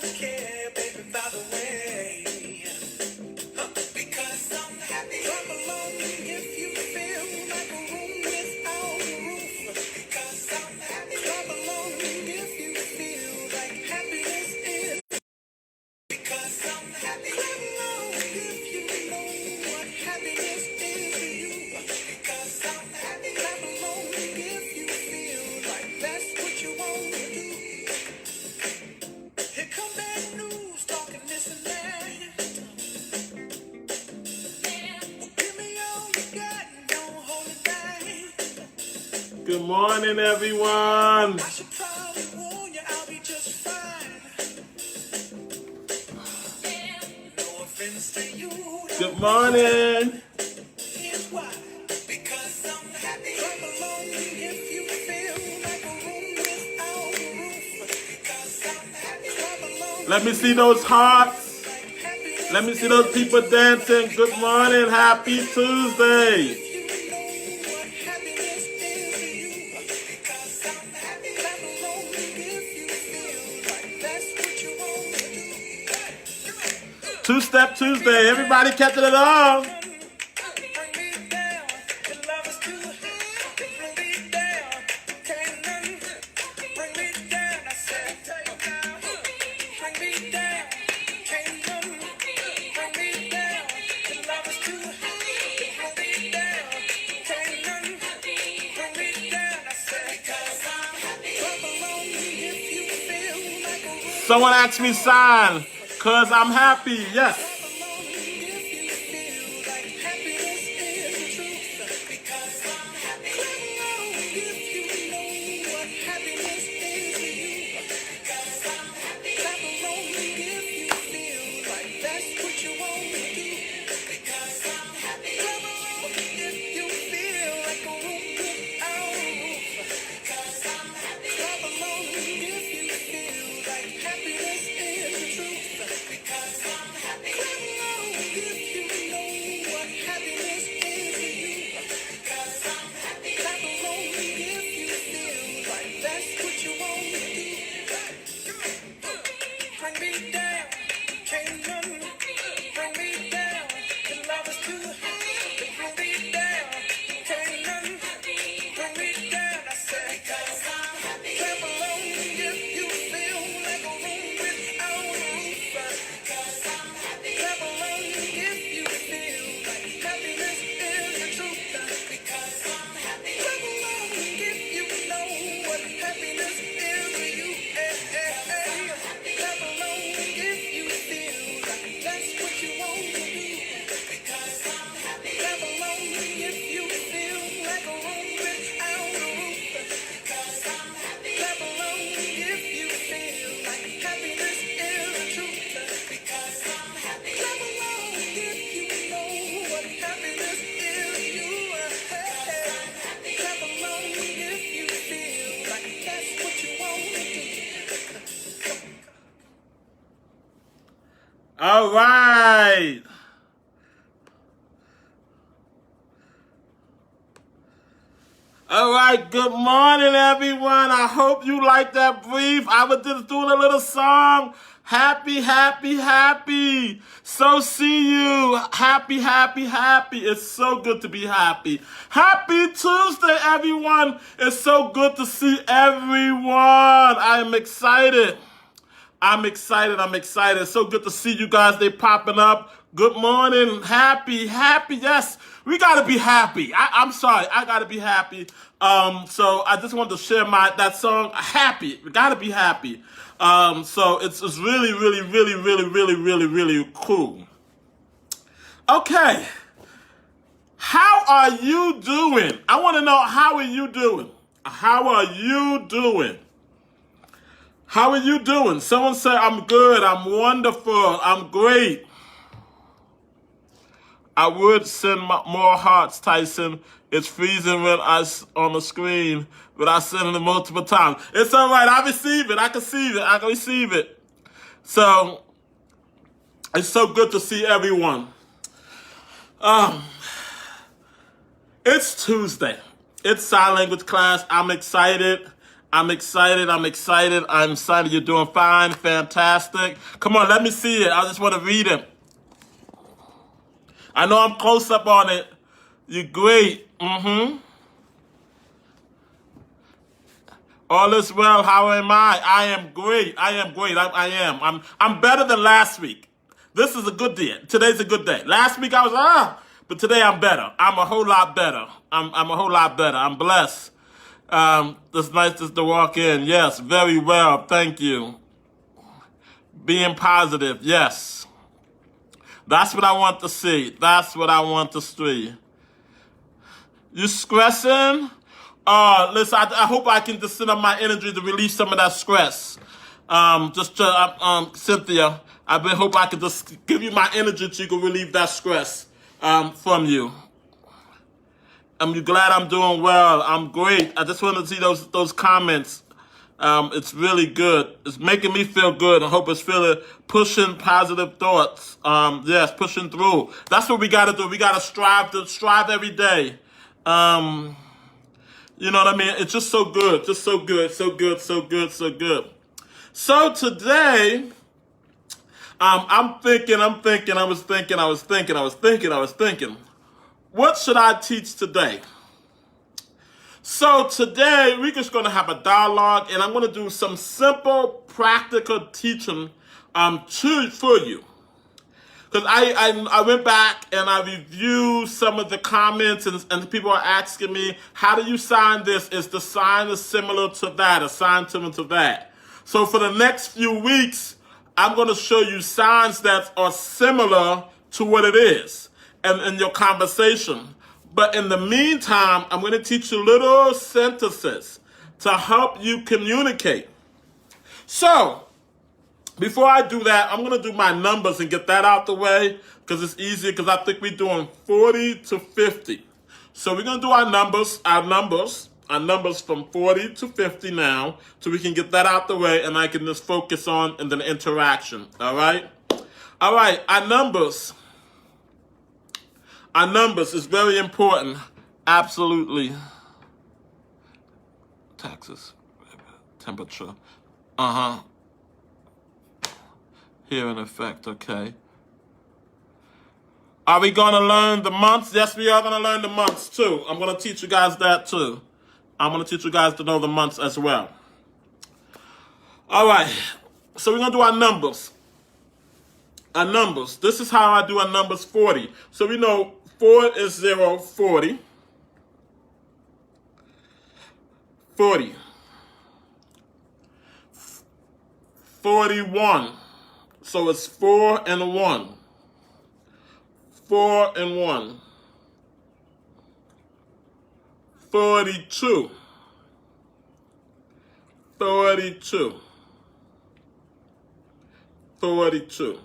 don't care, baby, by the way. Because I'm happy. Clap along if you feel like a room without a roof. Because I'm happy. Clap along if you feel like happiness is. Because I'm happy. Clap along if you know what happiness is to you. Because I'm happy. Clap along if you feel like that's what you want to do. Here come bad news, talking this and that. Give me all you got and don't hold it back. Good morning, everyone. I should probably warn you, I'll be just fine. No offense to you. Good morning. Here's why. Because I'm happy. Clap along if you feel like a room without a roof. Because I'm happy. Clap along Let me see those hearts. like happiness. Let me see those people dancing. Good morning. Happy Tuesday. You know what happiness is to you. Because I'm happy. Clap along if you feel like that's what you want to do. Two-Step Tuesday. Everybody catching it on. Bring me down. Your love is too high. Bring me down. Can't nothing bring me down. I said, take it down. Bring me down. Can't nothing bring me down. Your love is too high. Bring me down. Can't nothing bring me down. I said, because I'm happy. Clap along if you feel like a room. Someone asked me sign. Cause I'm happy. Yes. Clap along if you feel like happiness is the truth. Because I'm happy. Clap along if you know what happiness is to you. Because I'm happy. Clap along if you feel like that's what you want to do. Because I'm happy. Clap along if you feel like a room without a roof. Because I'm happy. Clap along if you feel like happiness is the truth. Because I'm happy. Clap along if you know what happiness is to you. Because I'm happy. Clap along if you feel like that's what you want to do. Bring me down. Can't nothing bring me down. Your love is too high. Bring me down. Can't nothing bring me down. I said, because I'm happy. Clap along if you feel like a room without a roof. Because I'm happy. Clap along if you feel like happiness is the truth. Because I'm happy. Clap along if you know what happiness is to you. Clap along if you feel like that's what you want to do. Because I'm happy. Clap along if you feel like a room without a roof. Because I'm happy. Clap along if you feel like happiness is the truth. Because I'm happy. Clap along if you know what happiness is to you. Clap along if you feel like that's what you want to do. All right. All right. Good morning, everyone. I hope you like that brief. I was just doing a little song. Happy, happy, happy. So see you. Happy, happy, happy. It's so good to be happy. Happy Tuesday, everyone. It's so good to see everyone. I am excited. I'm excited. It's so good to see you guys. They popping up. Good morning. Happy. Yes. We gotta be happy. I'm sorry. I gotta be happy. So I just wanted to share that song. Happy. We gotta be happy. So it's really cool. Okay. How are you doing? I want to know, how are you doing? How are you doing? How are you doing? Someone say, I'm good, I'm wonderful, I'm great. I would send more hearts, Tyson. It's freezing when on the screen, but I send it multiple times. It's all right. I receive it. I can receive it. So, it's so good to see everyone. It's Tuesday. It's sign language class. I'm excited. I'm excited. I'm excited. I'm excited. You're doing fine. Fantastic. Come on, let me see it. I just want to read it. I know I'm close up on it. You're great. All is well. How am I? I am great. I am great. I am. I'm better than last week. This is a good day. Today's a good day. Last week I was but today I'm better. I'm a whole lot better. I'm a whole lot better. I'm blessed. It's nice just to walk in. Yes, very well. Thank you. Being positive. Yes. That's what I want to see. That's what I want to see. You stressing? Listen, I hope I can just send up my energy to release some of that stress. Cynthia, hope I can just give you my energy so you can relieve that stress, from you. I'm glad I'm doing well. I'm great. I just want to see those comments. It's really good. It's making me feel good. I hope it's pushing positive thoughts. Yes, pushing through. That's what we got to do. We got to strive every day. You know what I mean? It's just so good. Just so good. So good. So good. So good. So today, I was thinking, what should I teach today? So today, we're just going to have a dialogue, and I'm going to do some simple, practical teaching for you. Because I went back and I reviewed some of the comments, and people are asking me, how do you sign this? Is the sign similar to that? A sign similar to that? So for the next few weeks, I'm going to show you signs that are similar to what it is in your conversation. But in the meantime, I'm going to teach you little sentences to help you communicate. So, before I do that, I'm going to do my numbers and get that out the way because it's easier because I think we're doing 40 to 50. So we're going to do our numbers from 40 to 50 now so we can get that out the way and I can just focus on the interaction. All right? All right, our numbers. Our numbers is very important. Absolutely. Taxes. Temperature. Here in effect, okay. Are we going to learn the months? Yes, we are going to learn the months too. I'm going to teach you guys that too. I'm going to teach you guys to know the months as well. All right. So we're going to do our numbers. Our numbers. This is how I do our numbers 40. So we know 4 is 0, 40. 40. 41. So it's 4 and 1. 4 and 1. 42. 42. 42.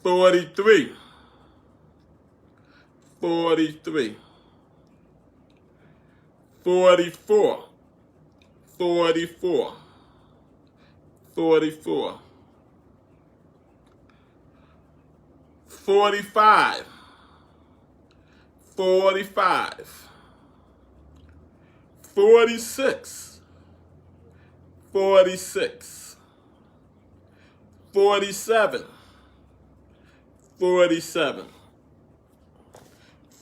43. 43. 44. 44. 44. 45. 45. 46. 46. 47. 47.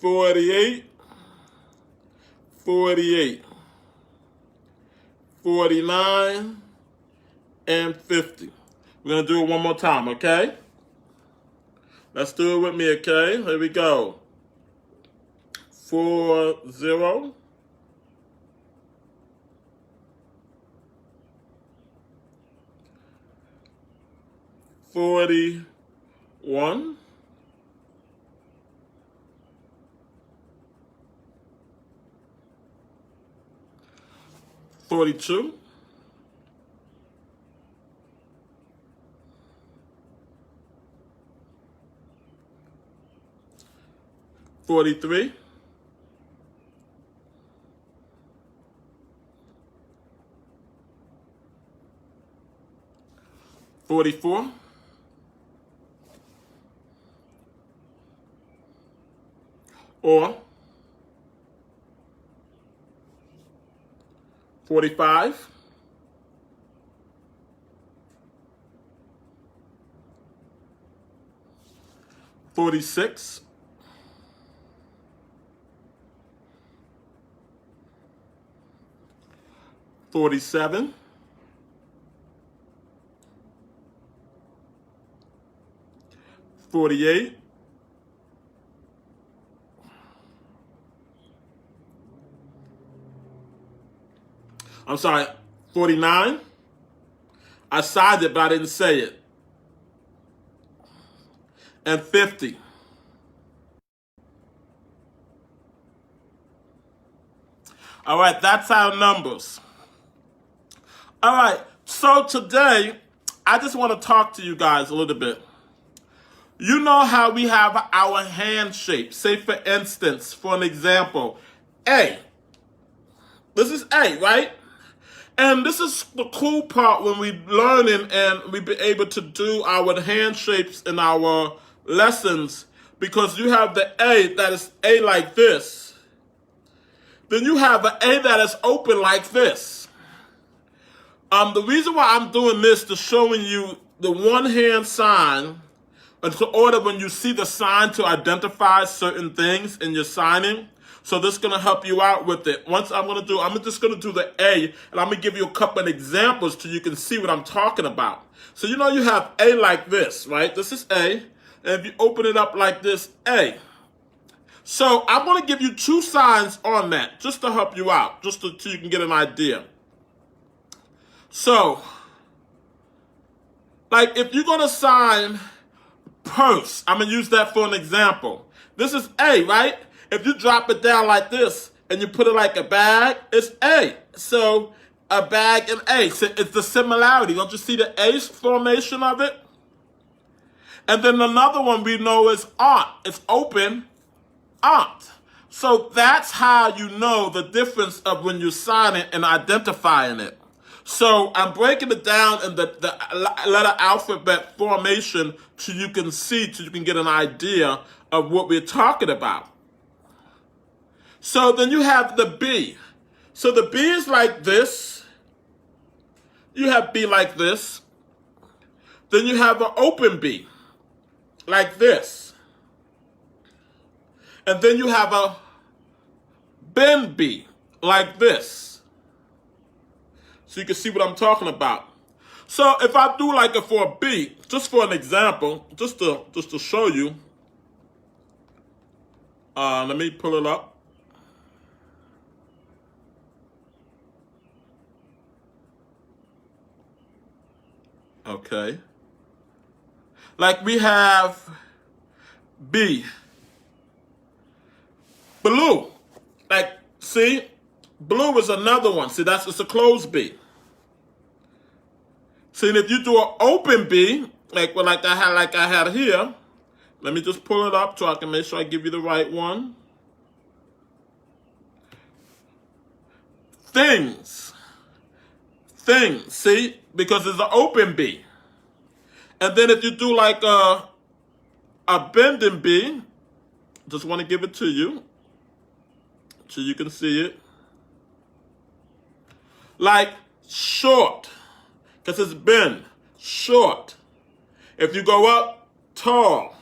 48. 48. 49. And 50. We're going to do it one more time, okay? Let's do it with me, okay? Here we go. 40. 41. 42. 43. 44. 45, 46, 47, 48, 49. I signed it, but I didn't say it. And 50. All right, that's our numbers. All right, so today, I just want to talk to you guys a little bit. You know how we have our hand shapes. Say, for instance, for an example, A. This is A, right? And this is the cool part when we learning and we be able to do our hand shapes in our lessons, because you have the A that is A like this. Then you have an A that is open like this. The reason why I'm doing this to showing you the one hand sign, and to order when you see the sign to identify certain things in your signing. So this is going to help you out with it. I'm just going to do the A, and I'm going to give you a couple of examples so you can see what I'm talking about. So you know you have A like this, right? This is A, and if you open it up like this, A. So I'm going to give you two signs on that, just to help you out, so you can get an idea. So, like if you're going to sign purse, I'm going to use that for an example. This is A, right? If you drop it down like this and you put it like a bag, it's A. So a bag and A. So it's the similarity. Don't you see the A formation of it? And then another one we know is aunt. It's open, aunt. So that's how you know the difference of when you sign it and identifying it. So I'm breaking it down in the letter alphabet formation so you can see, so you can get an idea of what we're talking about. So then you have the B. So the B is like this. You have B like this. Then you have an open B, like this. And then you have a bend B, like this. So you can see what I'm talking about. So if I do like it for a B, just for an example, just to show you, let me pull it up. Okay. Like we have B. Blue. Like, see? Blue is another one. See, it's a closed B. See, and if you do an open B, like I had here, let me just pull it up so I can make sure I give you the right one. Things, see? Because it's an open B. And then if you do like a bending B, just want to give it to you so you can see it. Like short, because it's bend, short. If you go up, tall,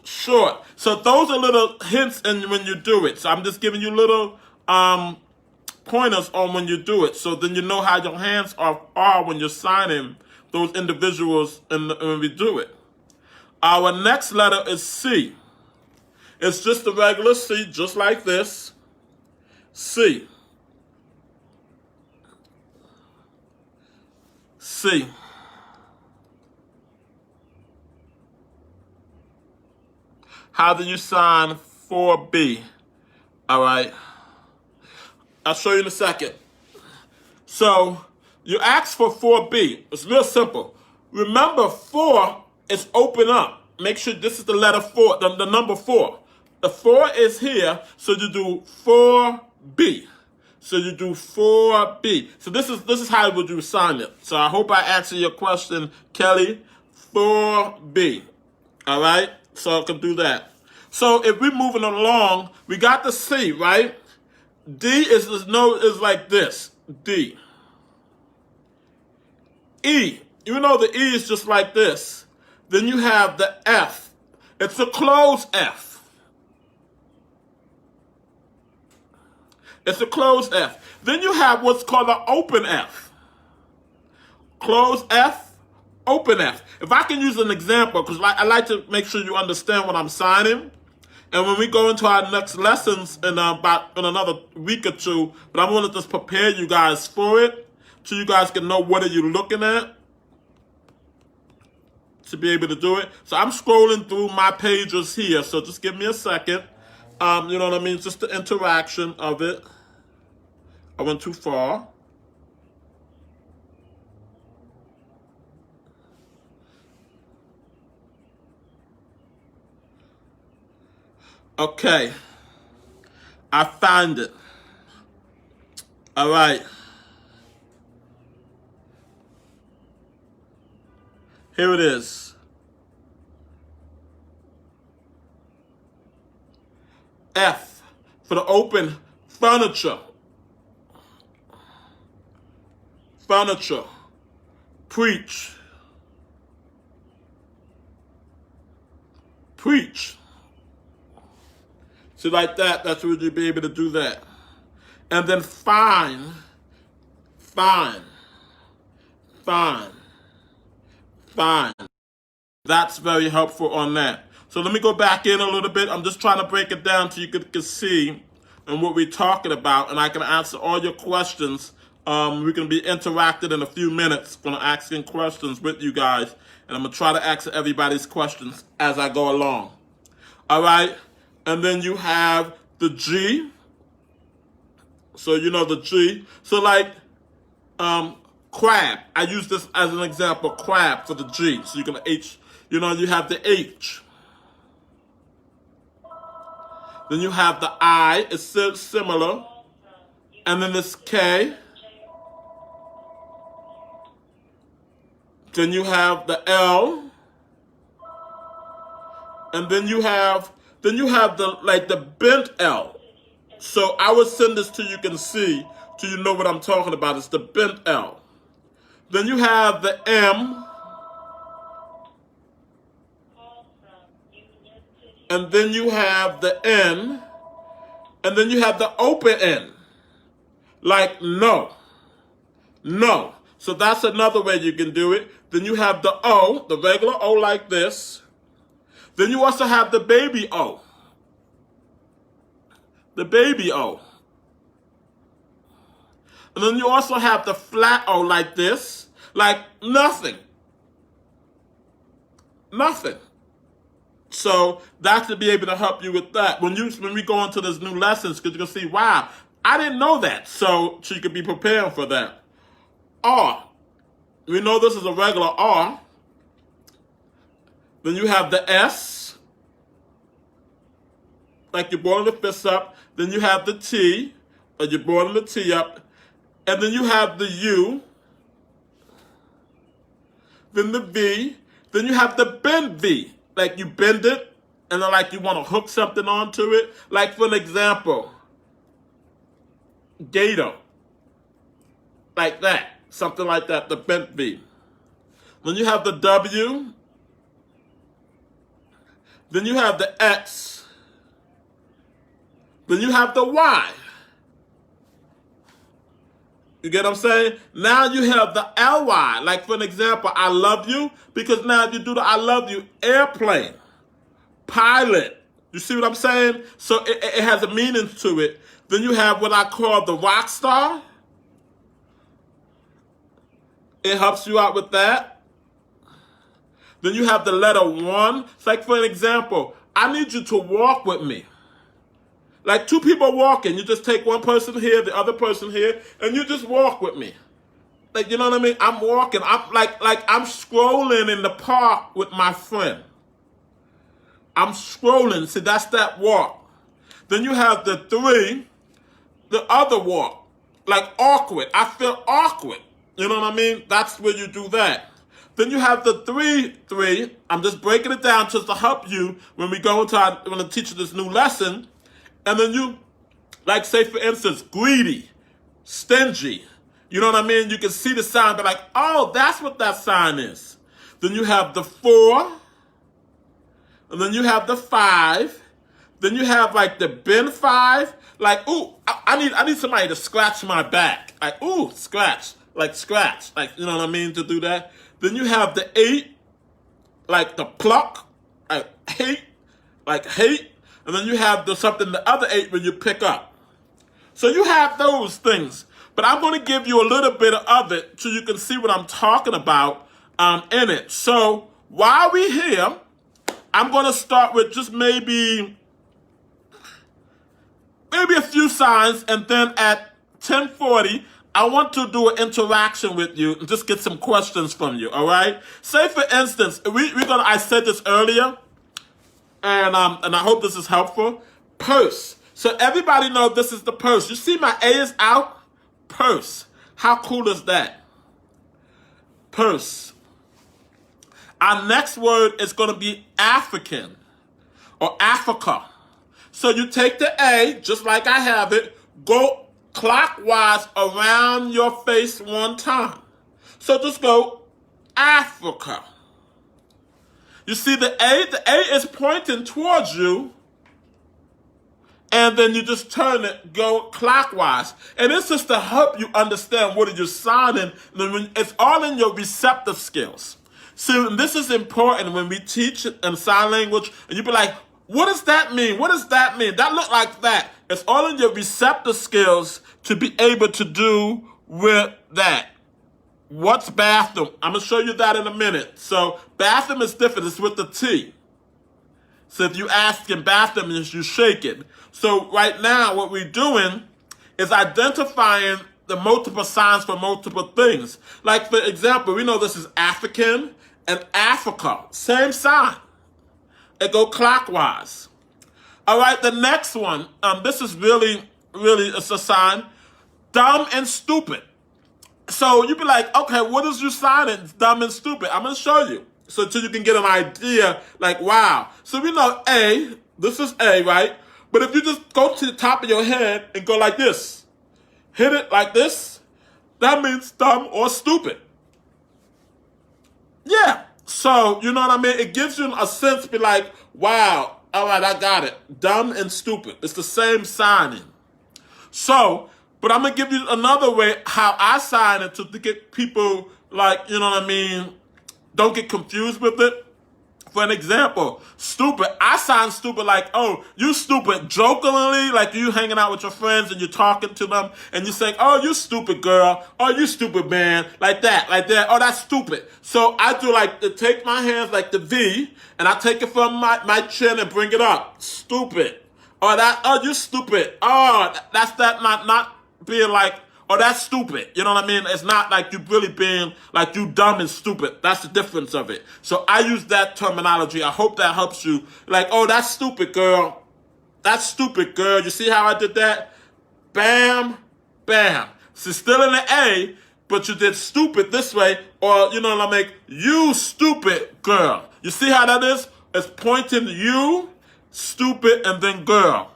short. So those are little hints when you do it. So I'm just giving you little pointers on when you do it, so then you know how your hands are when you're signing those individuals when we do it. Our next letter is C. It's just a regular C, just like this. C. C. How do you sign 4B? All right. I'll show you in a second. So you ask for 4B. It's real simple. Remember, 4 is open up. Make sure this is the letter 4, the number 4. The 4 is here, so you do 4B. So you do 4B. So this is how would you sign it. So I hope I answered your question, Kelly. 4B. All right? So I can do that. So if we're moving along, we got the C, right? D is like this. D. E. You know the E is just like this. Then you have the F. It's a closed F. It's a closed F. Then you have what's called an open F. Closed F, open F. If I can use an example, because I like to make sure you understand what I'm signing. And when we go into our next lessons in another week or two, but I want to just prepare you guys for it, so you guys can know what are you looking at to be able to do it. So I'm scrolling through my pages here, so just give me a second. You know what I mean? Just the interaction of it. I went too far. Okay. I found it. All right. Here it is. F for the open furniture. Furniture. Preach. Preach. So like that, that's where you'll be able to do that. And then fine. Fine. Fine. Fine. That's very helpful on that. So let me go back in a little bit. I'm just trying to break it down so you can see and what we're talking about, and I can answer all your questions. We can be interacted in a few minutes. Going to asking questions with you guys, and I'm going to try to answer everybody's questions as I go along. All right? And then you have the G. So you know the G. So like crab. I use this as an example, crab for the G. So you're going to H. You know, you have the H. Then you have the I. It's similar. And then this K. Then you have the L. And then you have the bent L. So I will send this to you can see, so you know what I'm talking about. It's the bent L. Then you have the M. And then you have the N. And then you have the open N. Like no. No. So that's another way you can do it. Then you have the O, the regular O like this. Then you also have the baby O. The baby O. And then you also have the flat O like this. Like nothing. Nothing. So that should be able to help you with that. When we go into this new lessons, because you're going to see, wow, I didn't know that. So you could be preparing for that. R. We know this is a regular R. Then you have the S. Like you're boiling the fist up. Then you have the T. Or you're boiling the T up. And then you have the U. Then the V. Then you have the bend V. Like you bend it, and then like you want to hook something onto it. Like for an example, gator. Like that. Something like that, the bent V. Then you have the W. Then you have the X. Then you have the Y. You get what I'm saying? Now you have the LY. Like for an example, I love you. Because now if you do the I love you, airplane, pilot. You see what I'm saying? So it has a meaning to it. Then you have what I call the rock star. It helps you out with that. Then you have the letter 1. It's like for an example, I need you to walk with me. Like two people walking, you just take one person here, the other person here, and you just walk with me. Like, you know what I mean? I'm walking. I'm like I'm scrolling in the park with my friend. I'm scrolling. See, that's that walk. Then you have the 3, the other walk. Like awkward. I feel awkward. You know what I mean? That's where you do that. Then you have the 3. I'm just breaking it down just to help you when we go into when I teach you this new lesson. And then you, like say for instance, greedy, stingy, You know what I mean? You can see the sign, but like, oh, that's what that sign is. Then you have the 4, and then you have the 5. Then you have like the bin 5. Like, ooh, I need somebody to scratch my back. Like, ooh, scratch. Like, you know what I mean, to do that. Then you have the 8, like the pluck, like hate. And then you have the other 8 when you pick up. So you have those things. But I'm going to give you a little bit of it so you can see what I'm talking about in it. So while we're here, I'm going to start with just maybe a few signs, and then at 10:40, I want to do an interaction with you and just get some questions from you, all right? Say, for instance, I said this earlier, and I hope this is helpful. Purse. So everybody knows this is the purse. You see my A is out? Purse. How cool is that? Purse. Our next word is going to be African or Africa. So you take the A, just like I have it, go clockwise around your face one time. So just go Africa. You see the A is pointing towards you, and then you just turn it, go clockwise. And it's just to help you understand what you're signing. It's all in your receptive skills. So this is important when we teach in sign language, and you be like, what does that mean? What does that mean? That look like that. It's all in your receptive skills to be able to do with that. What's bathroom? I'm going to show you that in a minute. So bathroom is different. It's with the T. So if you ask in bathroom, you shake it. So right now, what we're doing is identifying the multiple signs for multiple things. Like, for example, we know this is African and Africa. Same sign. It go clockwise. All right, the next one, this is really, it's a sign. Dumb and stupid. So you be like, okay, what is you signing? Dumb and stupid. I'm going to show you. So you can get an idea, like, wow. So we know A, this is A, right? But if you just go to the top of your head and go like this, hit it like this, that means dumb or stupid. Yeah. So, you know what I mean? It gives you a sense, be like, wow, all right, I got it. Dumb and stupid. It's the same signing. So, but I'm going to give you another way how I sign it to get people, like, you know what I mean, don't get confused with it. For an example, stupid. I sign stupid like, oh, you stupid, jokingly, like you hanging out with your friends and you're talking to them and you're saying, oh, you stupid girl, oh, you stupid man, like that, oh, that's stupid. So I do like to take my hands like the V and I take it from my chin and bring it up. Stupid. Oh, you stupid. Oh, that's that not being like, oh, that's stupid. You know what I mean? It's not like you really being like you dumb and stupid. That's the difference of it. So I use that terminology. I hope that helps you. Like, oh, that's stupid, girl. That's stupid, girl. You see how I did that? Bam, bam. So still in the A, but you did stupid this way. Or, you know what I mean? You stupid girl. You see how that is? It's pointing you, stupid, and then girl.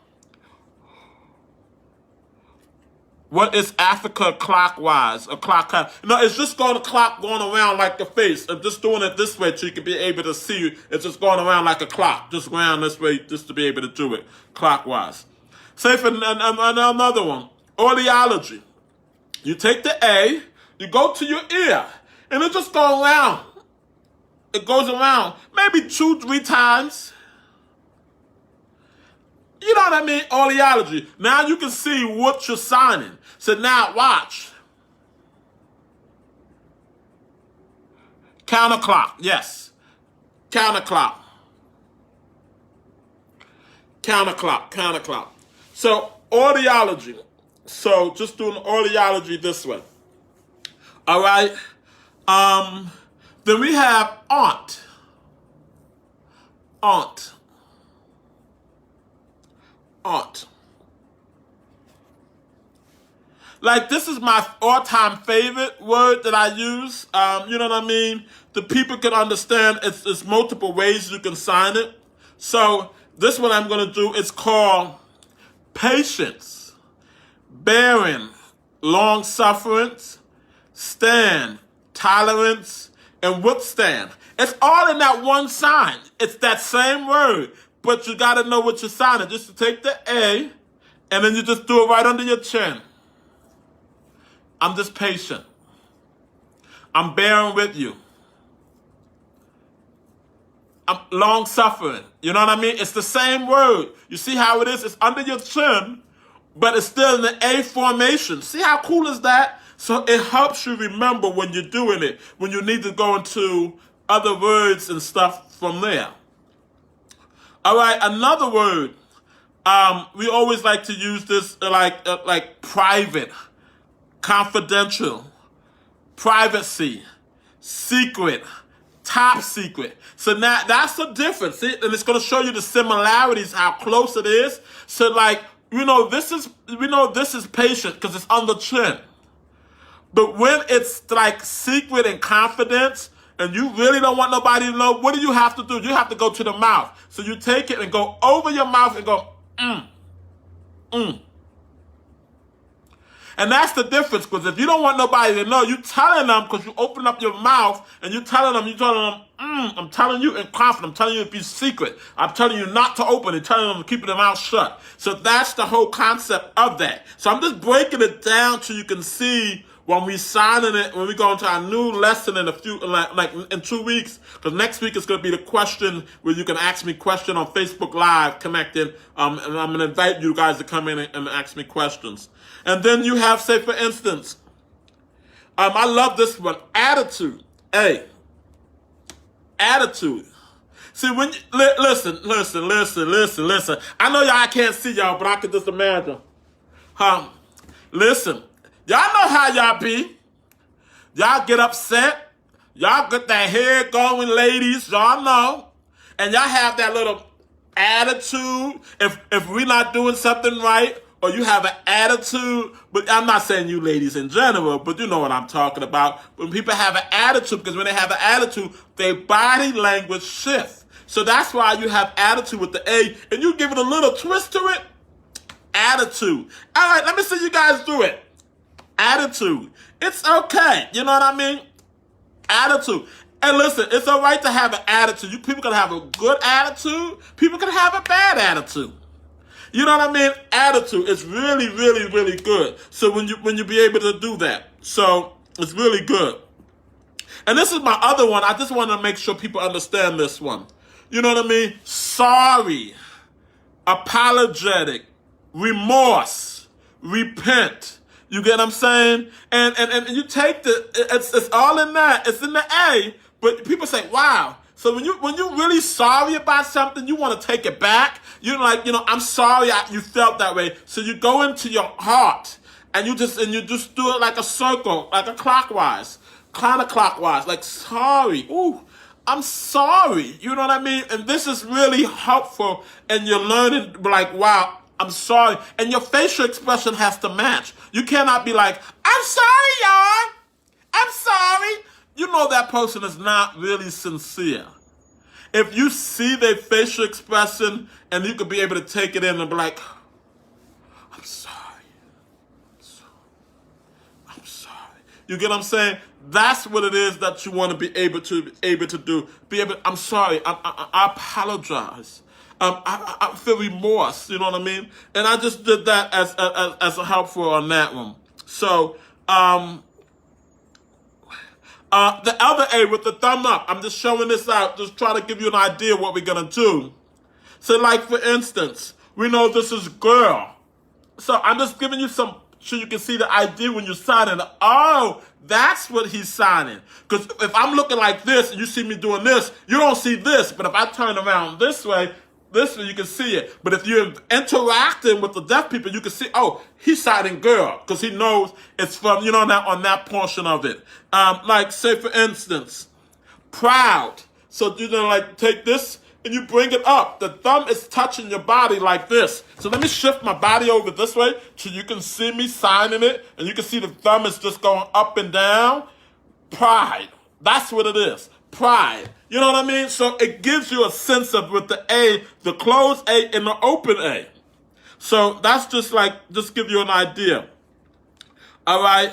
What is Africa clockwise or clockwise? No, it's just going around like the face. I'm just doing it this way so you can be able to see. It's just going around like a clock. Just around this way just to be able to do it clockwise. Say for another one, audiology. You take the A, you go to your ear, and it just goes around. It goes around maybe 2-3 times. You know what I mean? Audiology. Now you can see what you're signing. So now watch. Counterclock. Yes. Counterclock. Counterclock. So audiology. So just doing audiology this way. All right. Then we have aunt. Like, this is my all-time favorite word that I use. You know what I mean? The people can understand it's multiple ways you can sign it. So this one I'm going to do is called patience, bearing, long sufferance, stand, tolerance, and withstand. It's all in that one sign. It's that same word, but you got to know what you're signing. Just to take the A, and then you just do it right under your chin. I'm just patient. I'm bearing with you. I'm long-suffering. You know what I mean? It's the same word. You see how it is? It's under your chin, but it's still in the A formation. See how cool is that? So it helps you remember when you're doing it, when you need to go into other words and stuff from there. All right, another word. We always like to use this like private, confidential, privacy, secret, top secret. So now that's the difference. See? And it's going to show you the similarities, how close it is. So like, this is patient because it's on the chin. But when it's like secret and confidence, and you really don't want nobody to know, what do you have to do? You have to go to the mouth. So you take it and go over your mouth and go, And that's the difference, because if you don't want nobody to know, you telling them, because you open up your mouth and you telling them, I'm telling you in confidence, I'm telling you to be secret, I'm telling you not to open it, telling them to keep their mouth shut. So that's the whole concept of that. So I'm just breaking it down so you can see when we signing it, when we go into our new lesson in a few, like in 2 weeks, because next week is going to be the question where you can ask me question on Facebook Live connected, and I'm going to invite you guys to come in and ask me questions. And then you have, say for instance, I love this one, attitude. Hey, attitude. See, when you, listen. I know y'all can't see y'all, but I can just imagine. Listen. Y'all know how y'all be. Y'all get upset. Y'all get that hair going, ladies. Y'all know. And y'all have that little attitude. If we're not doing something right, or you have an attitude, but I'm not saying you ladies in general, but you know what I'm talking about. When people have an attitude, because when they have an attitude, their body language shifts. So that's why you have attitude with the A, and you give it a little twist to it. Attitude. All right, let me see you guys do it. Attitude. It's okay. You know what I mean? Attitude. And listen, it's all right to have an attitude. People can have a good attitude. People can have a bad attitude. You know what I mean? Attitude is really, really, really good. So when you be able to do that. So it's really good. And this is my other one. I just want to make sure people understand this one. You know what I mean? Sorry. Apologetic. Remorse. Repent. You get what I'm saying? And you take it's all in that. It's in the A, but people say, wow. So when you're really sorry about something, you want to take it back. You're like, I'm sorry you felt that way. So you go into your heart and you just do it like a circle, like a counterclockwise, like sorry. Ooh, I'm sorry. You know what I mean? And this is really helpful, and you're learning like, wow, I'm sorry. And your facial expression has to match. You cannot be like, I'm sorry, y'all. I'm sorry. You know that person is not really sincere. If you see their facial expression and you could be able to take it in and be like, I'm sorry. I'm sorry. You get what I'm saying? That's what it is that you want to be able to do. I'm sorry. I apologize. I feel remorse, you know what I mean? And I just did that as a helpful on that one. So, the other A with the thumb up, I'm just showing this out, just trying to give you an idea what we're going to do. So like, for instance, we know this is girl. So I'm just giving you some, so you can see the idea when you're signing. Oh, that's what he's signing. Because if I'm looking like this and you see me doing this, you don't see this. But if I turn around this way you can see it. But if you're interacting with the deaf people, you can see, oh, he's signing girl, because he knows it's from, on that portion of it. Like, say, for instance, proud. So, like, take this and you bring it up. The thumb is touching your body like this. So let me shift my body over this way so you can see me signing it, and you can see the thumb is just going up and down. Pride. That's what it is. Pride. You know what I mean? So it gives you a sense of with the A, the closed A and the open A. So that's just give you an idea. All right.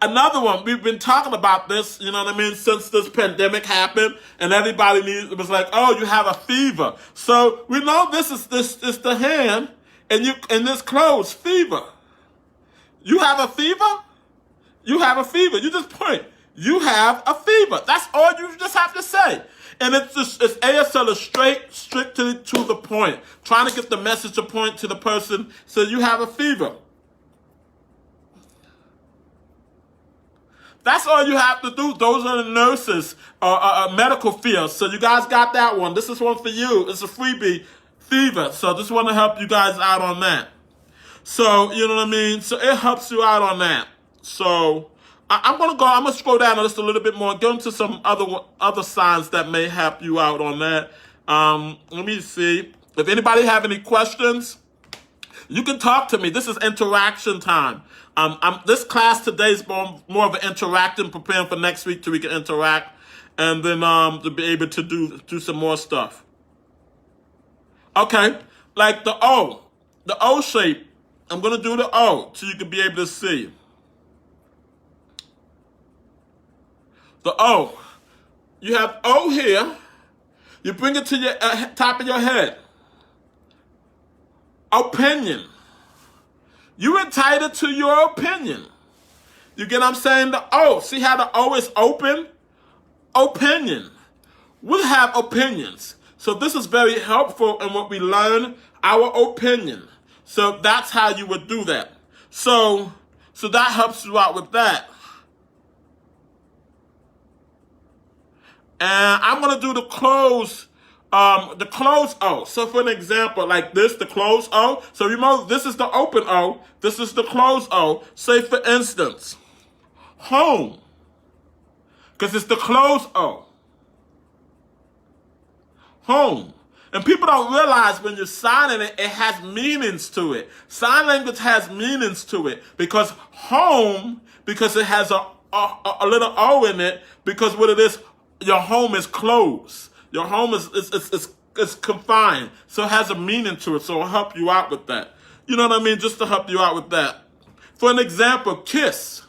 Another one, we've been talking about this, you know what I mean, since this pandemic happened, and everybody was like, oh, you have a fever. So we know this is the hand, and this closed fever. You have a fever? You have a fever. You just point. You have a fever. That's all you just have to say. And it's ASL is strictly to the point, trying to get the message to point to the person. So you have a fever. That's all you have to do. Those are the nurses, medical fields. So you guys got that one. This is one for you. It's a freebie, fever. So just want to help you guys out on that. So, you know what I mean? So it helps you out on that. So I'm going to scroll down just a little bit more, go into some other signs that may help you out on that. Let me see. If anybody have any questions, you can talk to me. This is interaction time. This class today is more of an interacting, preparing for next week till we can interact, and then to be able to do some more stuff. Okay, like the O shape. I'm gonna do the O so you can be able to see the O. You have O here. You bring it to your top of your head. Opinion. You entitled to your opinion. You get what I'm saying? The O. See how the O is open? Opinion. We have opinions. So this is very helpful in what we learn, our opinion. So that's how you would do that. So that helps you out with that. And I'm going to do the close O. So for an example, like this, the close O. So remember, this is the open O. This is the close O. Say for instance, home. Because it's the close O. Home. And people don't realize when you're signing it, it has meanings to it. Sign language has meanings to it. Because home, because it has a little O in it, because what it is, your home is closed. Your home is confined. So it has a meaning to it. So it'll help you out with that. You know what I mean? Just to help you out with that. For an example, kiss.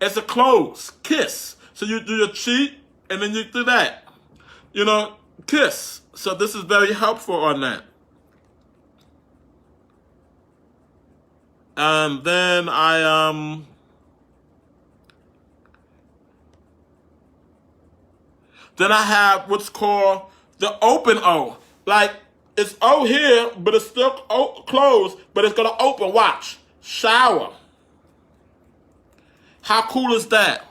It's a close. Kiss. So you do your cheek and then you do that. You know, kiss. So this is very helpful on that. And then then I have what's called the open O. Like, it's O here, but it's still closed, but it's going to open. Watch. Shower. How cool is that?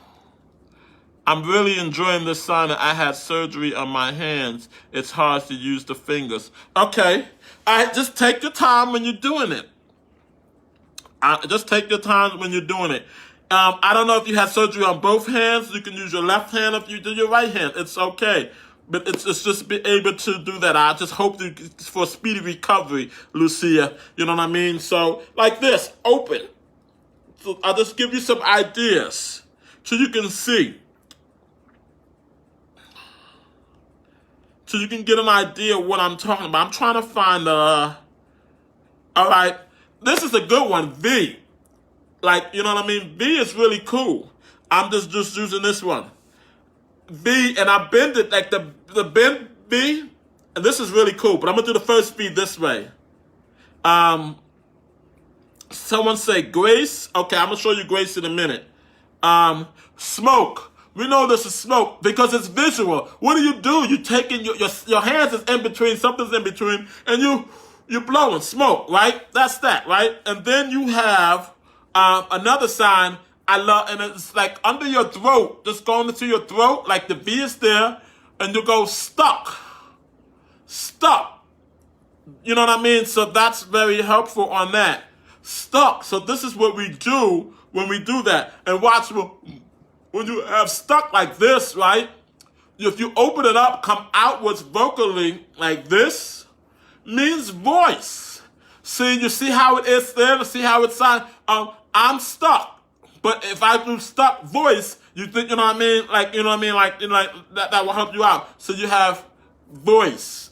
I'm really enjoying this sign that I had surgery on my hands. It's hard to use the fingers. Okay. All right, just take your time when you're doing it. Just take your time when you're doing it. I don't know if you had surgery on both hands. You can use your left hand if you do your right hand. It's okay. But it's just be able to do that. I just hope for speedy recovery, Lucia. You know what I mean? So, like this, open. So I'll just give you some ideas so you can see. So you can get an idea of what I'm talking about. I'm trying to find all right. This is a good one, V. Like, you know what I mean? V is really cool. I'm just using this one. V, and I bend it like the bend V, and this is really cool, but I'm gonna do the first V this way. Someone say Grace. Okay, I'm gonna show you Grace in a minute. Smoke. We know this is smoke because it's visual. What do? You taking your hands is in between, something's in between, and you're blowing smoke, right? That's that, right? And then you have another sign I love, and it's like under your throat, just going into your throat, like the V is there, and you go stuck. Stuck. You know what I mean? So that's very helpful on that. Stuck. So this is what we do when we do that. And watch, when you have stuck like this, right? If you open it up, come outwards vocally like this, means voice. See, you see how it is there? See how it sounds? I'm stuck. But if I do stuck voice, you think, you know what I mean? Like, you know what I mean? Like, you know, like that will help you out. So you have voice.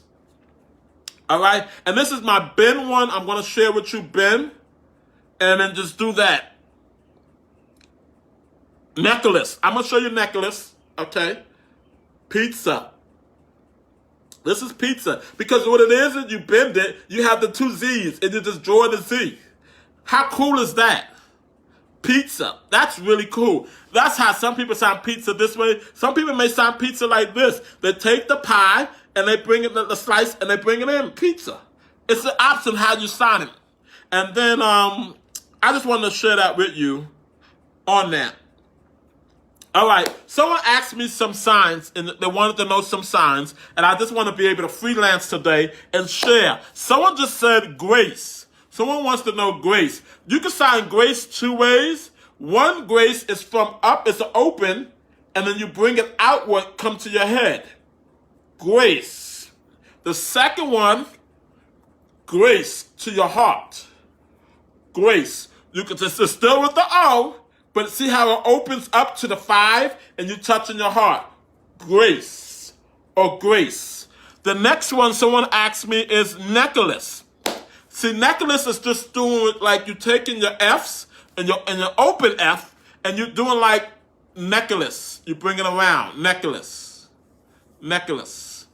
All right? And this is my Ben one. I'm going to share with you Ben. And then just do that. Necklace. I'm going to show you necklace. Okay. Pizza. This is pizza. Because what it is you bend it, you have the two Z's, and you just draw the Z. How cool is that? Pizza. That's really cool. That's how some people sign pizza this way. Some people may sign pizza like this. They take the pie, and they bring it, the slice, and they bring it in. Pizza. It's an option how you sign it. And then I just wanted to share that with you on that. All right, someone asked me some signs, and they wanted to know some signs, and I just want to be able to freelance today and share. Someone just said grace. Someone wants to know grace. You can sign grace two ways. One grace is from up, it's open, and then you bring it outward, come to your head. Grace. The second one, grace to your heart. Grace. You can just still with the O, but see how it opens up to the 5 and you touch in your heart. Grace or grace. The next one someone asked me is necklace. See, necklace is just doing like you taking your F's and your open F and you're doing like necklace. You bring it around. Necklace. Necklace.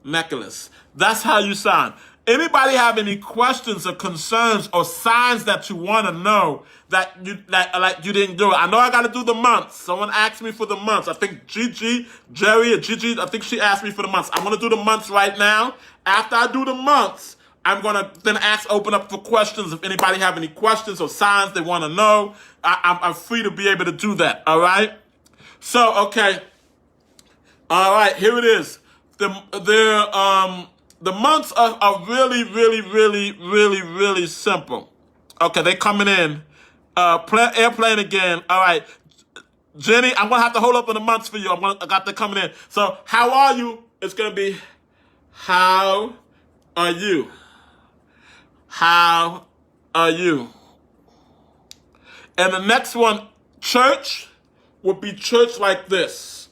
Necklace. That's how you sign. Anybody have any questions or concerns or signs that you want to know that you didn't do it? I know I got to do the months. Someone asked me for the months. I think Gigi, I think she asked me for the months. I'm going to do the months right now. After I do the months, I'm going to then open up for questions. If anybody have any questions or signs they want to know, I'm free to be able to do that. All right? So, okay. All right, here it is. The months are really, really, really, really, really simple. Okay, they coming in. Airplane again. All right. Jenny, I'm going to have to hold up on the months for you. I got them coming in. So, how are you? It's going to be, how are you? How are you? And the next one, church, would be church like this.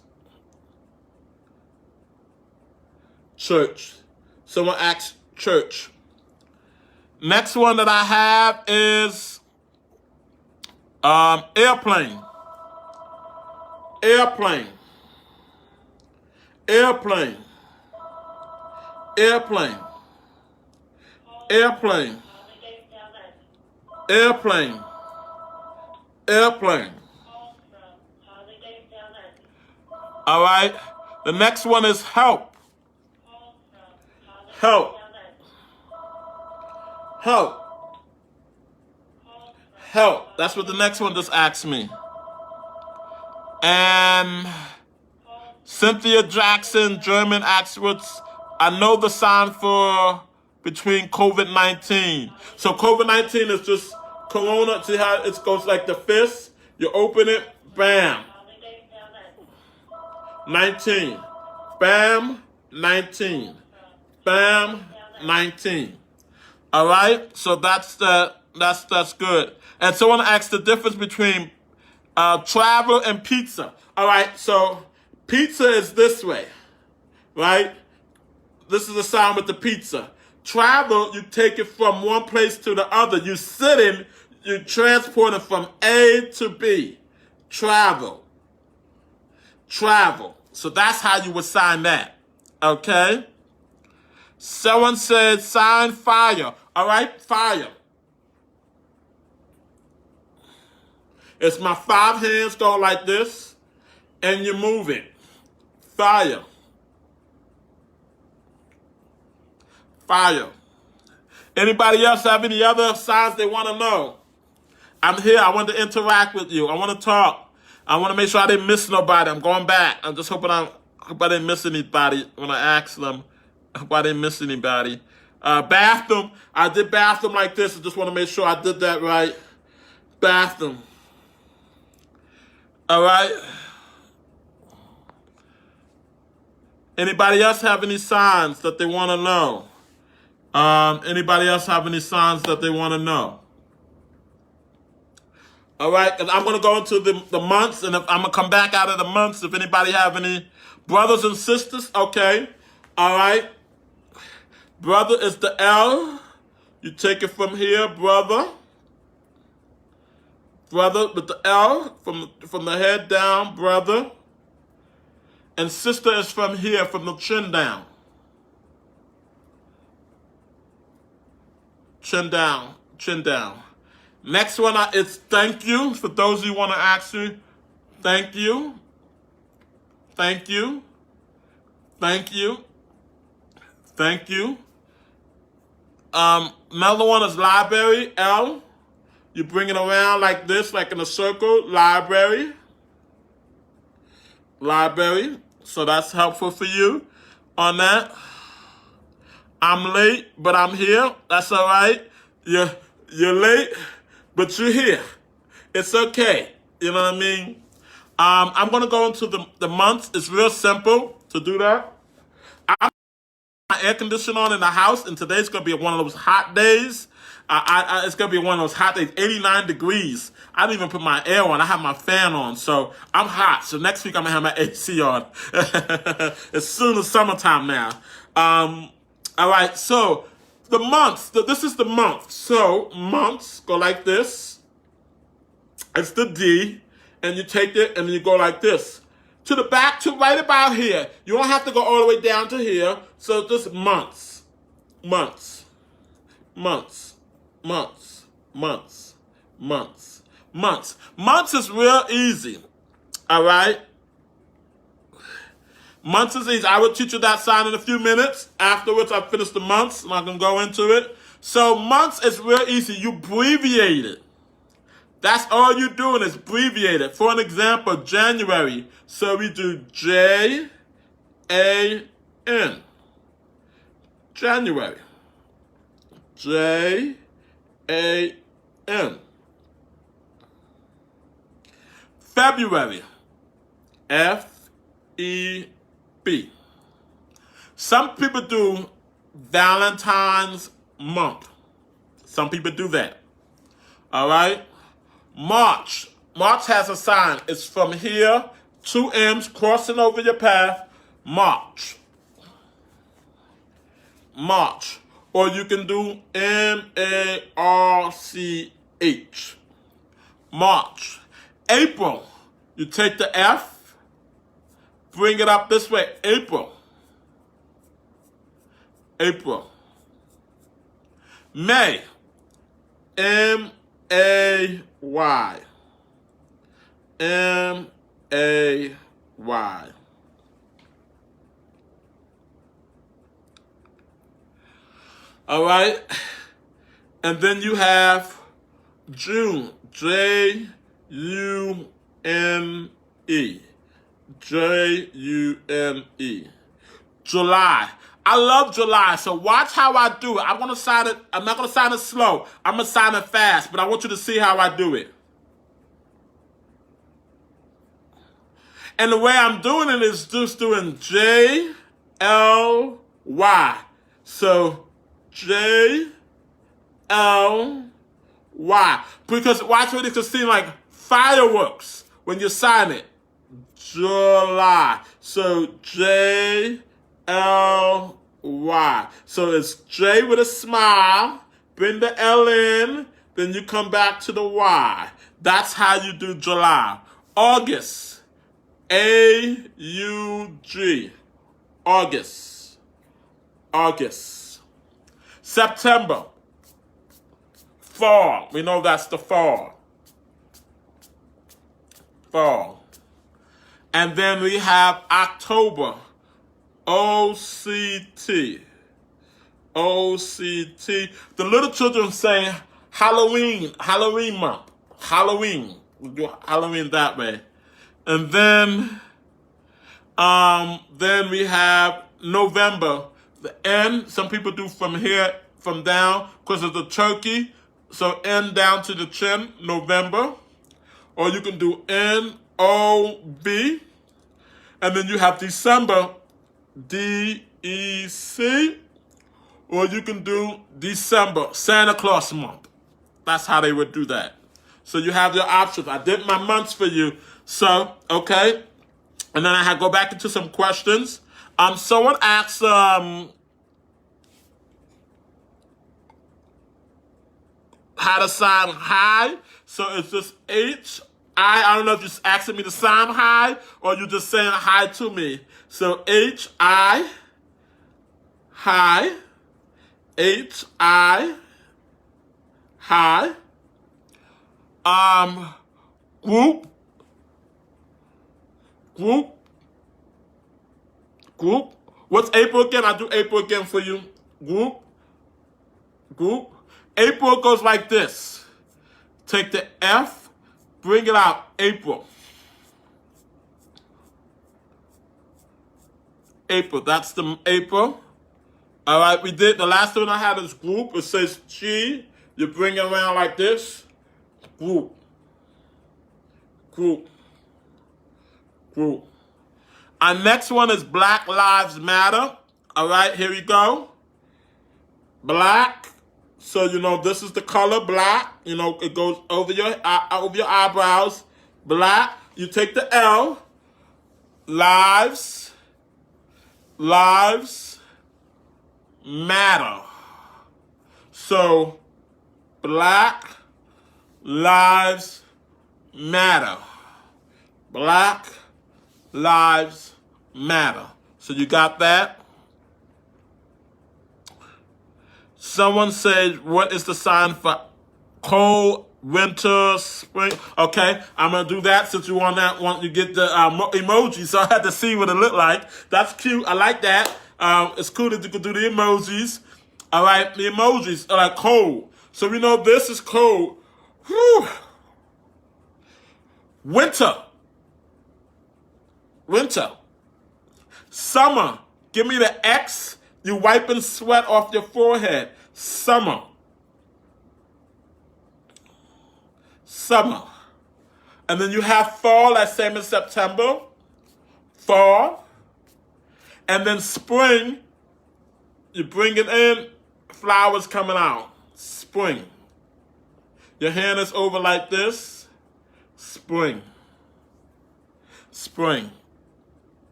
Church. Someone asked church. Next one that I have is airplane. Airplane. Airplane. Airplane. Airplane. Airplane. Airplane. All right. The next one is help. Help. Help. Help. That's what the next one just asked me. And Cynthia Jackson, German Axwords. I know the sign for between COVID-19. So COVID-19 is just corona. See how it goes like the fist? You open it, bam. 19. Bam, 19. Bam, 19. All right, so that's good. And someone asked the difference between travel and pizza. All right, so pizza is this way, right? This is the sign with the pizza. Travel, you take it from one place to the other. You sit in, you transport it from A to B. Travel. Travel. So that's how you would sign that. Okay? Someone said sign fire. All right, fire. It's my 5 hands go like this, and you move it. Fire. Fire. Anybody else have any other signs they want to know? I'm here. I want to interact with you. I want to talk. I want to make sure I didn't miss nobody. I'm going back. I'm just hoping I didn't miss anybody when I asked them. I hope I didn't miss anybody. Bathroom. I did bathroom like this. I just want to make sure I did that right. Bathroom. All right. Anybody else have any signs that they want to know? Anybody else have any signs that they want to know? All right, and I'm going to go into the months, and I'm going to come back out of the months if anybody have any brothers and sisters. Okay. All right. Brother is the L. You take it from here, brother. Brother with the L from the head down, brother. And sister is from here, from the chin down. Chin down, chin down. Next one is thank you. For those who want to ask me, thank you, thank you, thank you, thank you. Another one is library, L. You bring it around like this, like in a circle, library. Library. So that's helpful for you on that. I'm late, but I'm here. That's all right. You're late, but you're here. It's okay. You know what I mean? I'm going to go into the months. It's real simple to do that. I'm my air conditioner on in the house, and today's going to be one of those hot days. It's going to be one of those hot days, 89 degrees. I didn't even put my air on. I have my fan on, so I'm hot. So next week I'm going to have my AC on. It's soon as summertime now. All right, so the months. This is the month. So months go like this. It's the D, and you take it and you go like this. To the back, to right about here. You don't have to go all the way down to here. So just months, months, months, months, months, months, months. Months is real easy. All right? Months is easy. I will teach you that sign in a few minutes. Afterwards, I finish the months, and I can go into it. So months is real easy. You abbreviate it. That's all you're doing is abbreviate it. For an example, January. So we do J-A-N. January. J-A-N. February. F-E-B. Some people do Valentine's month. Some people do that. All right? March. March has a sign. It's from here, 2 M's crossing over your path. March. March. Or you can do M-A-R-C-H. March. April. You take the F, bring it up this way. April. April. May. M-A-Y. M-A-Y. All right? And then you have June. J-U-N-E. J-U-N-E. July. I love July, so watch how I do it. I'm not going to sign it slow. I'm going to sign it fast, but I want you to see how I do it. And the way I'm doing it is just doing J-L-Y. So, J-L-Y. Because watch what it can seem like fireworks when you sign it. July. So, J-L-Y. So it's J with a smile, bring the L in, then you come back to the Y. That's how you do July. August. A-U-G. August. August. September. Fall. We know that's the fall. Fall. And then we have October. O-C-T. O-C-T. The little children say Halloween. Halloween month. Halloween. We do Halloween that way. And then we have November. The N, some people do from here, from down, because of the turkey. So N down to the chin, November. Or you can do N-O-B. And then you have December, D-E-C. Or you can do December, Santa Claus month. That's how they would do that. So you have your options. I did my months for you. So, okay. And then I go back into some questions. Someone asked, how to sign hi. So it's just I don't know if you're asking me to sign hi or you're just saying hi to me. So H-I, hi, H-I, hi, group, group, group. What's April again? I'll do April again for you. Group, group. April goes like this. Take the F, bring it out, April. April, that's the April. All right, we did, the last one I had is group. It says G. You bring it around like this. Group, group, group. Our next one is Black Lives Matter. All right, here we go. Black. So, you know, this is the color black. You know, it goes over your eyebrows. Black. You take the L. Lives. Lives matter. So, Black Lives Matter. Black Lives Matter. So you got that? Someone said, what is the sign for cold, winter, spring? Okay, I'm going to do that since you want that. Want you get the emoji, so I had to see what it looked like. That's cute. I like that. It's cool that you can do the emojis. All right, the emojis are like cold. So we know this is cold. Whew. Winter. Winter. Summer. Give me the X. You wiping sweat off your forehead. Summer. Summer. And then you have fall, that's same as September. Fall. And then spring, you bring it in, flowers coming out. Spring. Your hand is over like this. Spring. Spring.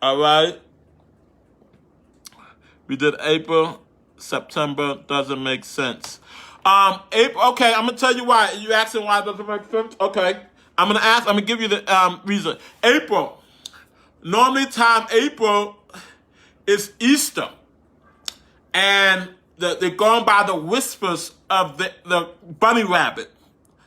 All right. We did April, September, doesn't make sense. April, okay, I'm gonna tell you why. You asking why it doesn't make sense? Okay. I'm gonna give you the reason. April. Normally time April is Easter. And they're going by the whispers of the bunny rabbit.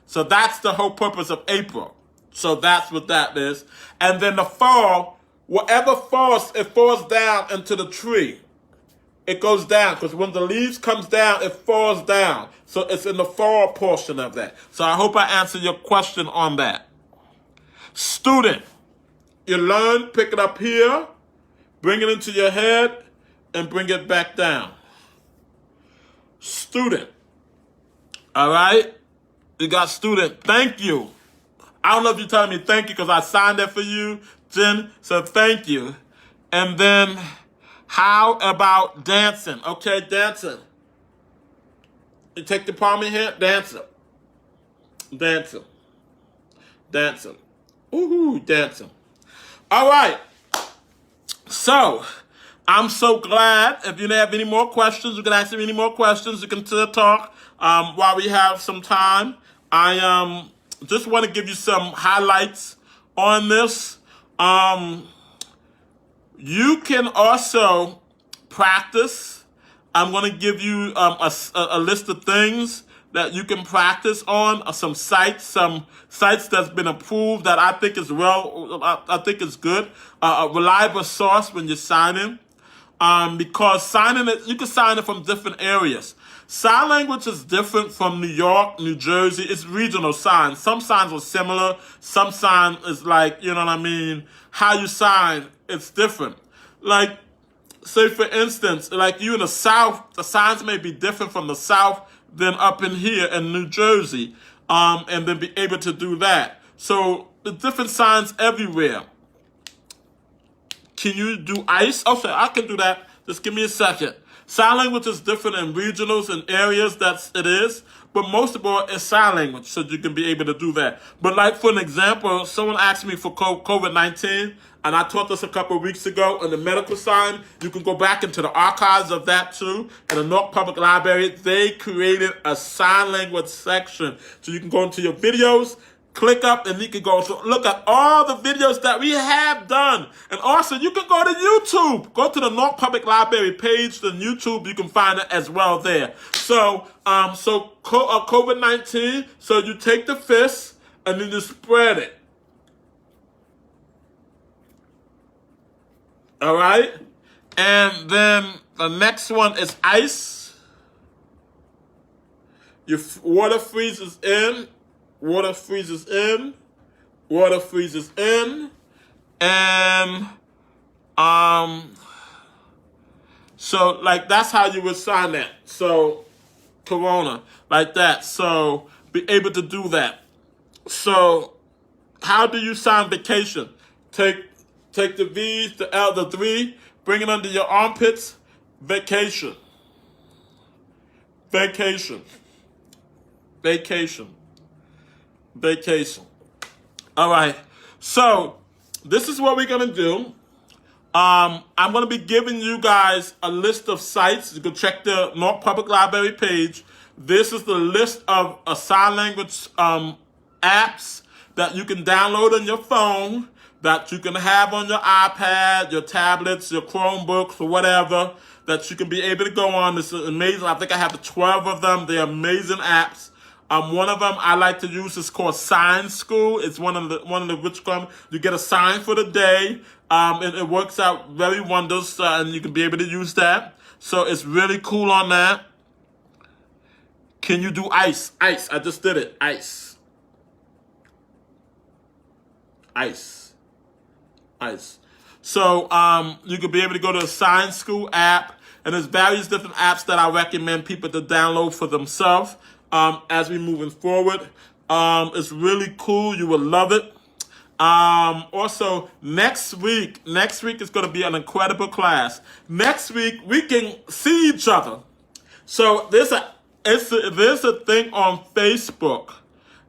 So that's the whole purpose of April. So that's what that is. And then the fall, whatever falls, it falls down into the tree. It goes down, because when the leaves comes down, it falls down. So it's in the fall portion of that. So I hope I answered your question on that. Student, you learn, pick it up here, bring it into your head, and bring it back down. Student. All right? You got student. Thank you. I don't know if you're telling me thank you because I signed that for you, Jen. So thank you. And then, how about dancing? Okay, dancing. You take the palm of your hand, dancing. Dancing. Dancing. Woohoo, dancing. All right. So, I'm so glad. If you have any more questions, you can ask me any more questions. You can still talk while we have some time. I just want to give you some highlights on this. You can also practice. I'm going to give you a list of things that you can practice on, some sites that's been approved that I think is I think is good, a reliable source when you're signing, because signing it, you can sign it from different areas. Sign language is different from New York, New Jersey. It's regional signs. Some signs are similar. Some sign is like, you know what I mean? How you sign, it's different. Like, say for instance, like you in the South, the signs may be different from the South than up in here in New Jersey, and then be able to do that. So the different signs everywhere. Can you do ice? Okay, I can do that. Just give me a second. Sign language is different in regionals and areas, it is. But most of all, it's sign language, so you can be able to do that. But like, for an example, someone asked me for COVID-19. and I taught this a couple of weeks ago on the medical side. You can go back into the archives of that too. In the North Public Library, they created a sign language section. So you can go into your videos, click up, and you can go look at all the videos that we have done. And also, you can go to YouTube. Go to the North Public Library page, the YouTube. You can find it as well there. So, COVID-19. So you take the fist and then you spread it. All right, and then the next one is ice. Your water freezes in. Water freezes in, water freezes in, and so like that's how you would sign that. So Corona, like that. So be able to do that. So how do you sign vacation? Take the V's, the L, the 3, bring it under your armpits. Vacation. Vacation. Vacation. Vacation. All right. So this is what we're gonna do. I'm gonna be giving you guys a list of sites. You can check the North Public Library page. This is the list of sign language apps that you can download on your phone, that you can have on your iPad, your tablets, your Chromebooks, or whatever, that you can be able to go on. This is amazing. I think I have 12 of them. They're amazing apps. One of them I like to use is called Sign School. It's one of the which come you get a sign for the day. It works out very wonders, and you can be able to use that. So it's really cool on that. Can you do ice? Ice. I just did it. Ice. Ice. Ice. So you could be able to go to the Sign School app, and there's various different apps that I recommend people to download for themselves. As we moving forward, it's really cool. You will love it. Also, next week is going to be an incredible class. Next week we can see each other. So there's a thing on Facebook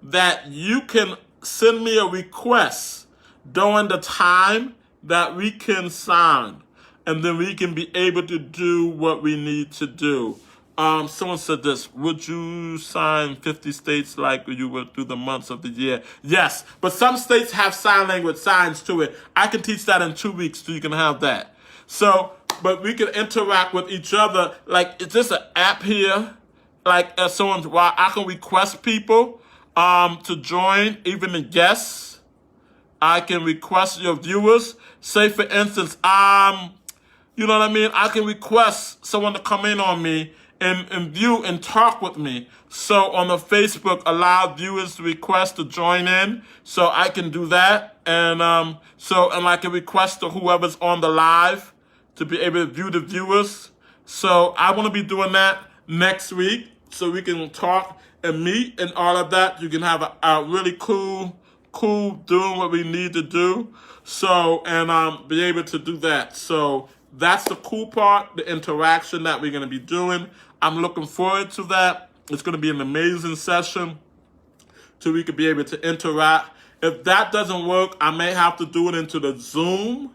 that you can send me a request during the time that we can sign, and then we can be able to do what we need to do. Someone said this, would you sign 50 states like you would through the months of the year? Yes, but some states have sign language signs to it. I can teach that in 2 weeks, so you can have that. So, but we can interact with each other. Like, is this an app here? Like, while I can request people to join, even the guests. I can request your viewers. Say, for instance, you know what I mean? I can request someone to come in on me and view and talk with me. So on the Facebook, allow viewers to request to join in. So I can do that. And and I can request to whoever's on the live to be able to view the viewers. So I want to be doing that next week, so we can talk and meet and all of that. You can have a really cool doing what we need to do. So, and be able to do that. So that's the cool part, the interaction that we're going to be doing. I'm looking forward to that. It's going to be an amazing session, so we could be able to interact. If that doesn't work, I may have to do it into the Zoom.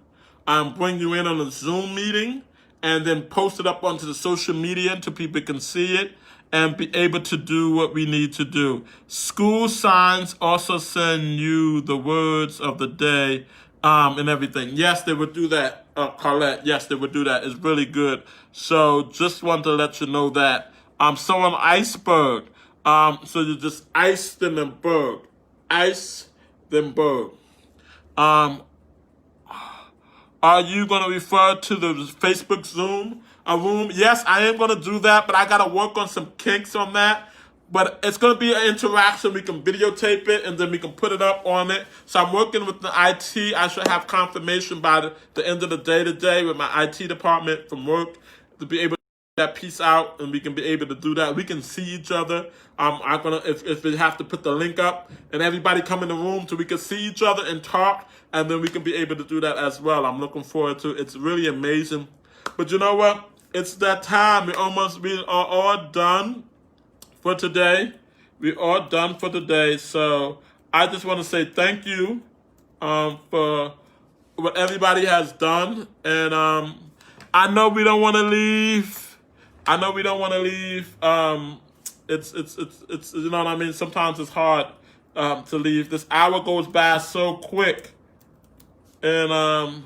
Bring you in on a Zoom meeting, and then post it up onto the social media so people can see it and be able to do what we need to do. School signs also send you the words of the day and everything. Yes, they would do that, Carlette. Yes, they would do that. It's really good. So just want to let you know that. So on iceberg. So you just ice them and berg. Ice them berg. Are you going to refer to the Facebook Zoom room? Yes, I am going to do that, but I got to work on some kinks on that. But it's going to be an interaction. We can videotape it, and then we can put it up on it. So I'm working with the IT. I should have confirmation by the end of the day today with my IT department from work to be able to get that piece out, and we can be able to do that. We can see each other. I'm gonna if we have to put the link up and everybody come in the room so we can see each other and talk, and then we can be able to do that as well. I'm looking forward to it. It's really amazing. But you know what? It's that time. We are all done for today. We're all done for today. So I just want to say thank you for what everybody has done, and I know we don't want to leave. I know we don't want to leave. It's you know what I mean. Sometimes it's hard to leave. This hour goes by so quick, and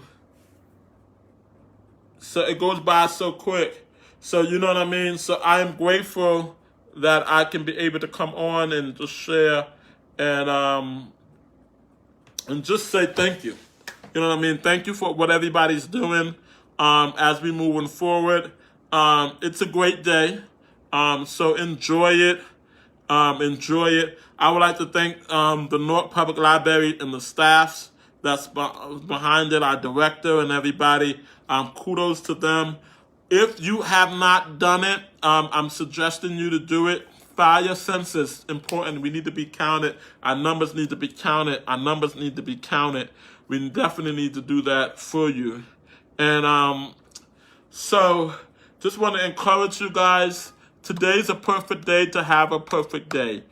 so it goes by so quick. So you know what I mean. So I am grateful that I can be able to come on and just share and just say thank you. You know what I mean? Thank you for what everybody's doing as we moving forward. It's a great day. So enjoy it. Enjoy it. I would like to thank the Newark Public Library and the staffs that's behind it, our director and everybody. Kudos to them. If you have not done it, I'm suggesting you to do it. File your census. Important. We need to be counted. Our numbers need to be counted. Our numbers need to be counted. We definitely need to do that for you. And so just want to encourage you guys. Today's a perfect day to have a perfect day.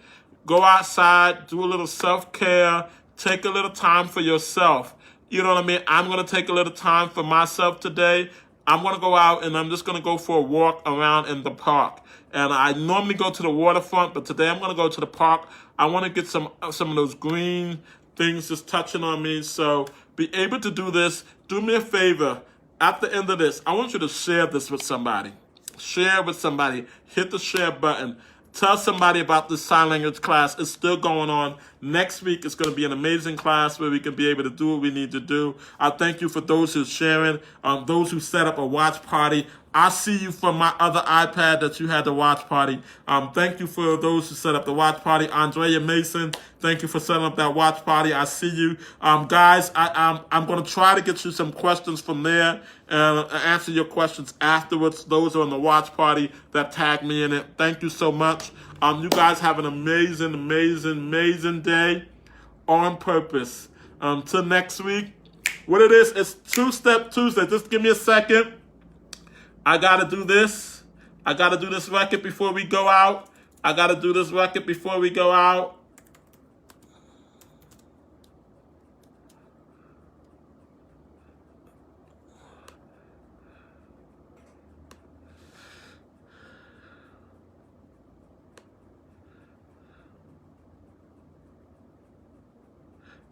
Go outside, do a little self-care, take a little time for yourself. You know what I mean? I'm going to take a little time for myself today. I'm going to go out and I'm just going to go for a walk around in the park. And I normally go to the waterfront, but today I'm going to go to the park. I want to get some of those green things just touching on me. So be able to do this. Do me a favor. At the end of this, I want you to share this with somebody. Share with somebody. Hit the share button. Tell somebody about this sign language class. It's still going on. Next week, it's going to be an amazing class where we can be able to do what we need to do. I thank you for those who's sharing, those who set up a watch party. I see you from my other iPad that you had the watch party. Thank you for those who set up the watch party. Andrea Mason, thank you for setting up that watch party. I see you. Guys, I'm going to try to get you some questions from there and answer your questions afterwards. Those are on the watch party that tagged me in it. Thank you so much. You guys have an amazing, amazing, amazing day on purpose. Till next week. What it is, it's Two-Step Tuesday. Just give me a second. I got to do this. I got to do this record before we go out. I got to do this record before we go out.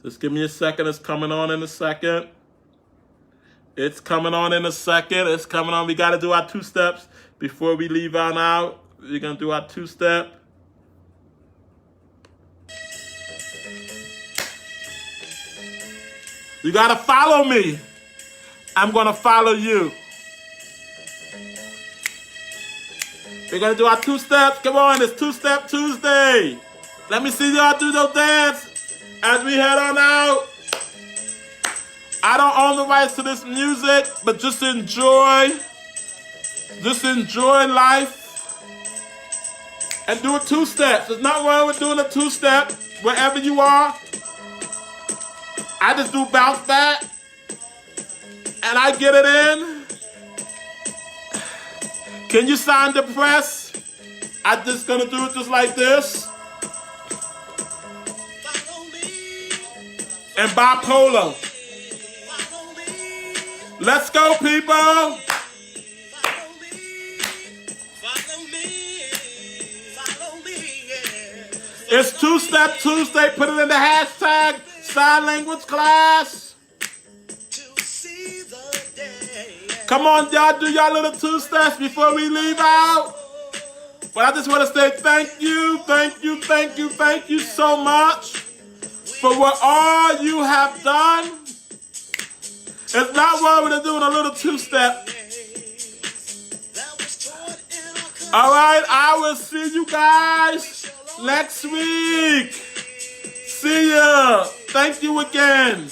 Just give me a second. It's coming on in a second. It's coming on in a second. It's coming on. We got to do our 2 steps before we leave on out. We're going to do our 2-step. You got to follow me. I'm going to follow you. We're going to do our 2 steps. Come on, it's 2-Step Tuesday. Let me see y'all do those dance as we head on out. I don't own the rights to this music, but just enjoy. Just enjoy life. And do a 2 steps. There's nothing wrong with doing a 2-step wherever you are. I just do bounce back. And I get it in. Can you sign the press? I'm just gonna do it just like this. And bipolar. Let's go, people. Follow me, yeah. It's 2-Step Tuesday. Put it in the hashtag sign language class. To see the day. Come on, y'all, do y'all little 2 steps before we leave out. But I just want to say thank you, thank you, thank you, thank you so much for what all you have done. It's not wrong with doing a little 2-step. All right, I will see you guys next week. See ya. Thank you again.